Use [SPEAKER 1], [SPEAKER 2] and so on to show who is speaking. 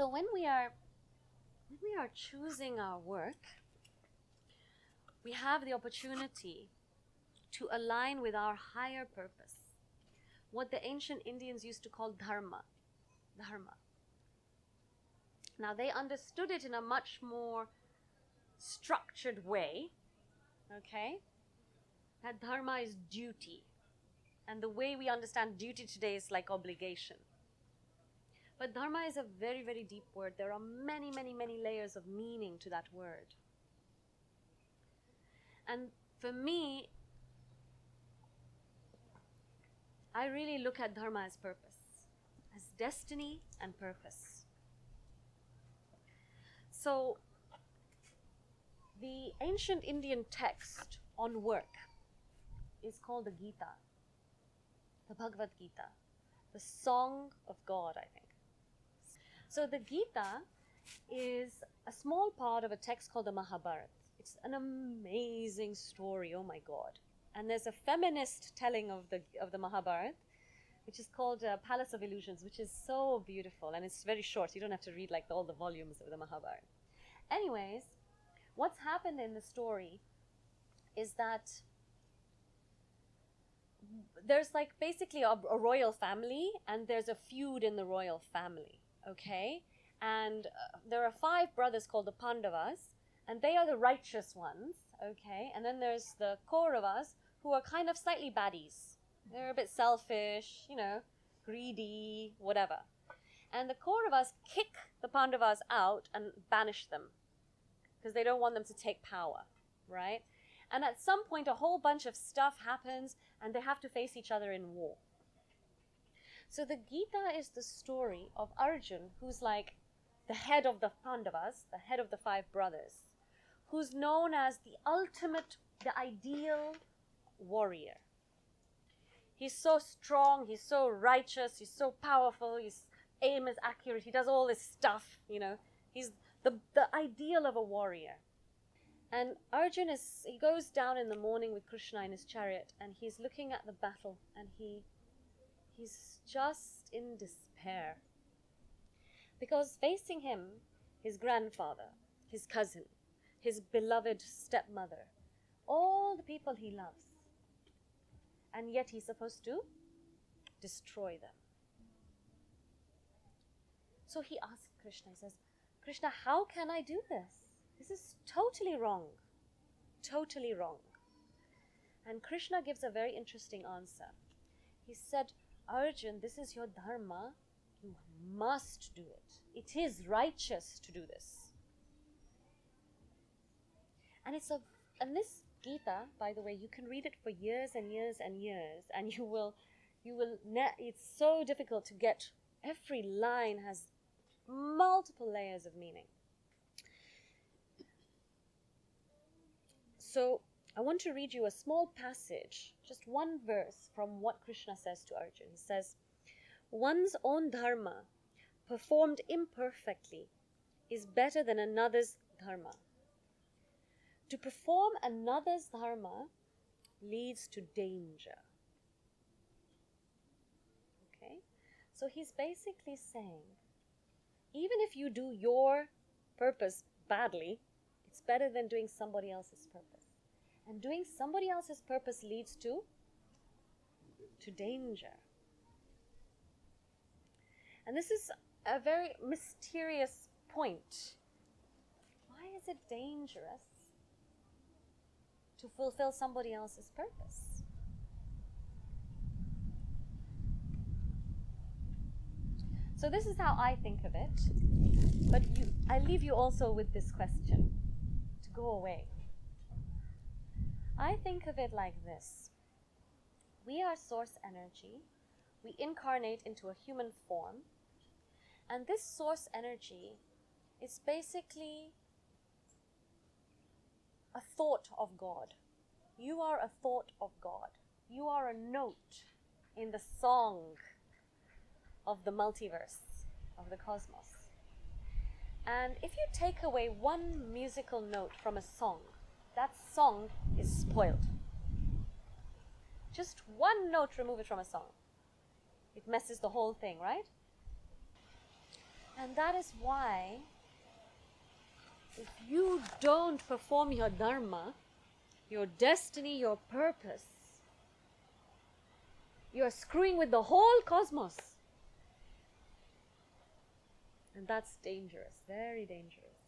[SPEAKER 1] So when we are choosing our work, we have the opportunity to align with our higher purpose, what the ancient Indians used to call Dharma. Dharma. Now they understood it in a much more structured way, okay? That Dharma is duty. And the way we understand duty today is like obligation. But Dharma is a very, very deep word. There are many, many, many layers of meaning to that word. And for me, I really look at Dharma as purpose, as destiny and purpose. So, the ancient Indian text on work is called the Gita, the Bhagavad Gita, the Song of God, I think. So the Gita is a small part of a text called the Mahabharata. It's an amazing story, oh my God. And there's a feminist telling of the Mahabharata, which is called Palace of Illusions, which is so beautiful. And it's very short, so you don't have to read like all the volumes of the Mahabharata. Anyways, what's happened in the story is that there's like basically a royal family, and there's a feud in the royal family, okay? And there are 5 brothers called the Pandavas, and they are the righteous ones, okay? And then there's the Kauravas, who are kind of slightly baddies. They're a bit selfish, greedy, whatever. And the Kauravas kick the Pandavas out and banish them because they don't want them to take power, right? And at some point, a whole bunch of stuff happens, and they have to face each other in war. So the Gita is the story of Arjun, who's like the head of the Pandavas, the head of the 5 brothers, who's known as the ultimate, the ideal warrior. He's so strong, he's so righteous, he's so powerful, his aim is accurate, he does all this stuff, He's the ideal of a warrior. And Arjun he goes down in the morning with Krishna in his chariot, and he's looking at the battle, and he's just in despair. Because facing him, his grandfather, his cousin, his beloved stepmother, all the people he loves. And yet he's supposed to destroy them. So he asks Krishna, he says, Krishna, how can I do this? This is totally wrong. Totally wrong. And Krishna gives a very interesting answer. He said, Arjun, this is your dharma. You must do it. It is righteous to do this. And this Gita, by the way, you can read it for years and years and years, and it's so difficult to get. Every line has multiple layers of meaning. So I want to read you a small passage, just one verse from what Krishna says to Arjun. He says, one's own dharma, performed imperfectly, is better than another's dharma. To perform another's dharma leads to danger. Okay? So he's basically saying, even if you do your purpose badly, it's better than doing somebody else's purpose. And doing somebody else's purpose leads to danger. And this is a very mysterious point. Why is it dangerous to fulfill somebody else's purpose? So this is how I think of it. But I leave you also with this question to go away. I think of it like this. We are source energy. We incarnate into a human form. And this source energy is basically a thought of God. You are a thought of God. You are a note in the song of the multiverse, of the cosmos. And if you take away one musical note from a song, that song is spoiled. Just one note removed from a song. It messes the whole thing, right? And that is why, if you don't perform your dharma, your destiny, your purpose, you are screwing with the whole cosmos. And that's dangerous, very dangerous.